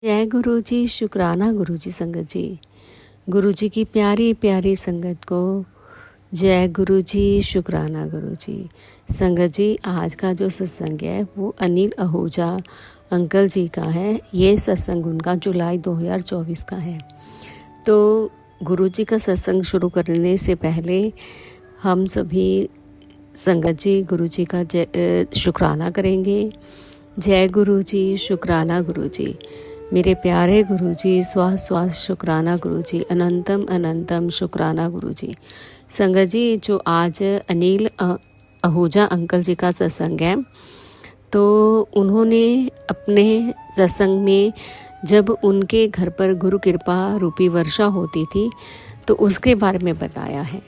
जय गुरु जी, शुक्राना गुरु जी। संगत जी, गुरु जी की प्यारी प्यारी संगत को जय गुरु जी, शुक्राना गुरु जी। संगत जी, आज का जो सत्संग है वो अनिल आहूजा अंकल जी का है। ये सत्संग उनका जुलाई 2024 का है। तो गुरु जी का सत्संग शुरू करने से पहले हम सभी संगत जी गुरु जी का शुक्राना करेंगे। जय गुरु जी, शुक्राना गुरु जी। मेरे प्यारे गुरु जी, स्वास स्वास शुक्राना गुरु जी, अनंतम अनंतम शुक्राना गुरु जी। संगत जी, जो आज अनिल आहूजा अंकल जी का सत्संग है, तो उन्होंने अपने सत्संग में जब उनके घर पर गुरु कृपा रूपी वर्षा होती थी तो उसके बारे में बताया है।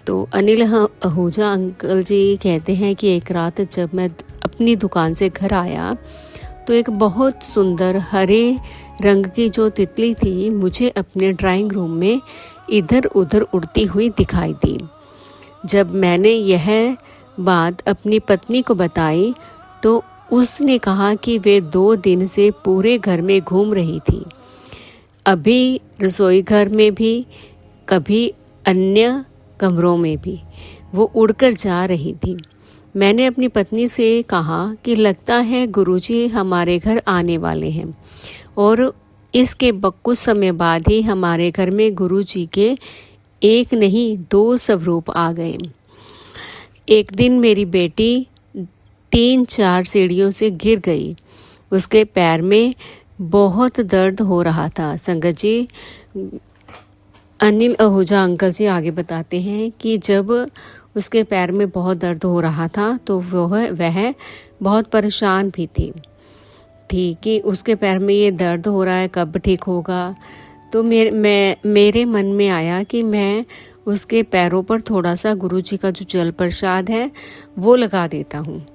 तो अनिल आहूजा अंकल जी कहते हैं कि एक रात जब मैं अपनी दुकान से घर आया तो एक बहुत सुंदर हरे रंग की जो तितली थी मुझे अपने ड्राइंग रूम में इधर उधर उड़ती हुई दिखाई दी। जब मैंने यह बात अपनी पत्नी को बताई तो उसने कहा कि वे 2 दिन से पूरे घर में घूम रही थी, अभी रसोई घर में भी, कभी अन्य कमरों में भी वो उड़कर जा रही थी। मैंने अपनी पत्नी से कहा कि लगता है गुरुजी हमारे घर आने वाले हैं, और इसके कुछ समय बाद ही हमारे घर में गुरुजी के एक नहीं 2 स्वरूप आ गए। एक दिन मेरी बेटी 3-4 सीढ़ियों से गिर गई। उसके पैर में बहुत दर्द हो रहा था। संगत जी, अनिल आहूजा अंकल जी आगे बताते हैं कि जब उसके पैर में बहुत दर्द हो रहा था तो वह बहुत परेशान भी थी कि उसके पैर में ये दर्द हो रहा है, कब ठीक होगा। तो मेरे मन में आया कि मैं उसके पैरों पर थोड़ा सा गुरुजी का जो जल प्रसाद है वो लगा देता हूँ।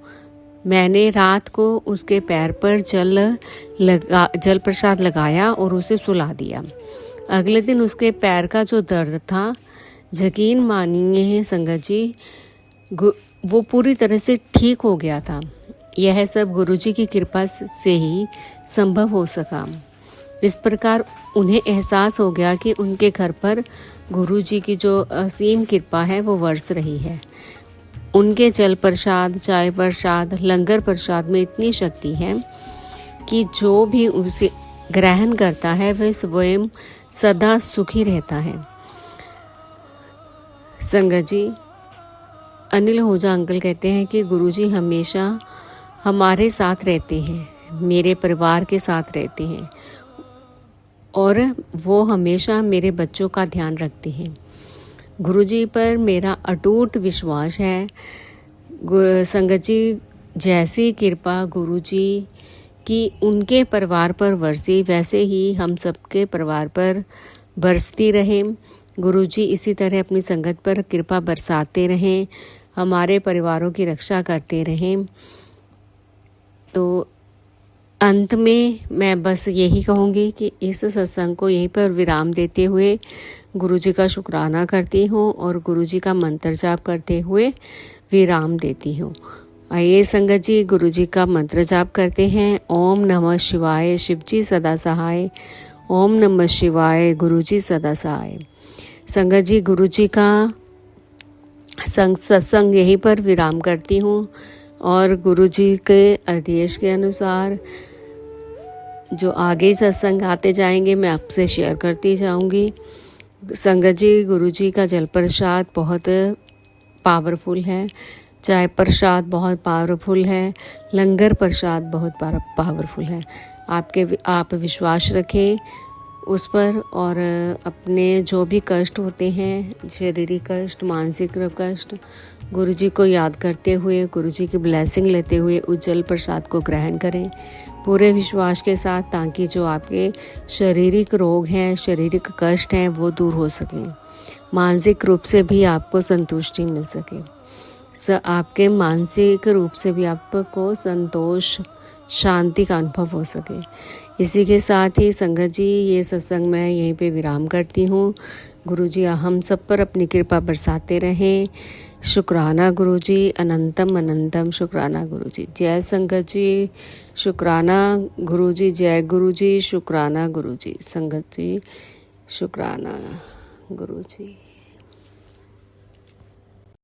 मैंने रात को उसके पैर पर जल प्रसाद लगाया और उसे सुला दिया। अगले दिन उसके पैर का जो दर्द था, यकीन मानिए संगत जी, वो पूरी तरह से ठीक हो गया था। यह सब गुरुजी की कृपा से ही संभव हो सका। इस प्रकार उन्हें एहसास हो गया कि उनके घर पर गुरुजी की जो असीम कृपा है वो बरस रही है। उनके जल प्रसाद, चाय प्रसाद, लंगर प्रसाद में इतनी शक्ति है कि जो भी उसे ग्रहण करता है वह स्वयं सदा सुखी रहता है। संगत जी, अनिल आहूजा अंकल कहते हैं कि गुरुजी हमेशा हमारे साथ रहते हैं, मेरे परिवार के साथ रहते हैं, और वो हमेशा मेरे बच्चों का ध्यान रखते हैं। गुरुजी पर मेरा अटूट विश्वास है। संगत जी, जैसी कृपा गुरुजी की उनके परिवार पर बरसी वैसे ही हम सबके परिवार पर बरसती रहे। गुरुजी इसी तरह अपनी संगत पर कृपा बरसाते रहें, हमारे परिवारों की रक्षा करते रहें। तो अंत में मैं बस यही कहूँगी कि इस सत्संग को यहीं पर विराम देते हुए गुरुजी का शुक्राना करती हूँ और गुरुजी का मंत्र जाप करते हुए विराम देती हूँ। आइए संगत जी, गुरुजी का मंत्र जाप करते हैं। ओम नमः शिवाय, शिवजी सदा सहाय। ओम नमः शिवाय, गुरुजी सदा सहाय। संगत जी, गुरुजी का सत्संग यहीं पर विराम करती हूँ, और गुरुजी के आदेश के अनुसार जो आगे सत्संग आते जाएंगे मैं आपसे शेयर करती जाऊंगी। संगत जी, गुरुजी का जल प्रसाद बहुत पावरफुल है, चाय प्रसाद बहुत पावरफुल है, लंगर प्रसाद बहुत पावरफुल है। आप विश्वास रखें उस पर, और अपने जो भी कष्ट होते हैं, शारीरिक कष्ट, मानसिक कष्ट, गुरुजी को याद करते हुए, गुरुजी की ब्लेसिंग लेते हुए उस जल प्रसाद को ग्रहण करें पूरे विश्वास के साथ, ताकि जो आपके शारीरिक रोग हैं, शारीरिक कष्ट हैं, वो दूर हो सकें। मानसिक रूप से भी आपको संतुष्टि मिल सके, आपके मानसिक रूप से भी आपको संतोष, शांति का अनुभव हो सके। इसी के साथ ही संगत जी, ये सत्संग मैं यहीं पे विराम करती हूँ। गुरुजी हम सब पर अपनी कृपा बरसाते रहें, शुक्राना गुरुजी, अनंतम अनंतम शुक्राना गुरुजी। जय संगत जी, शुक्राना गुरुजी, जय गुरुजी, शुक्राना गुरुजी। संगत जी शुक्राना गुरुजी।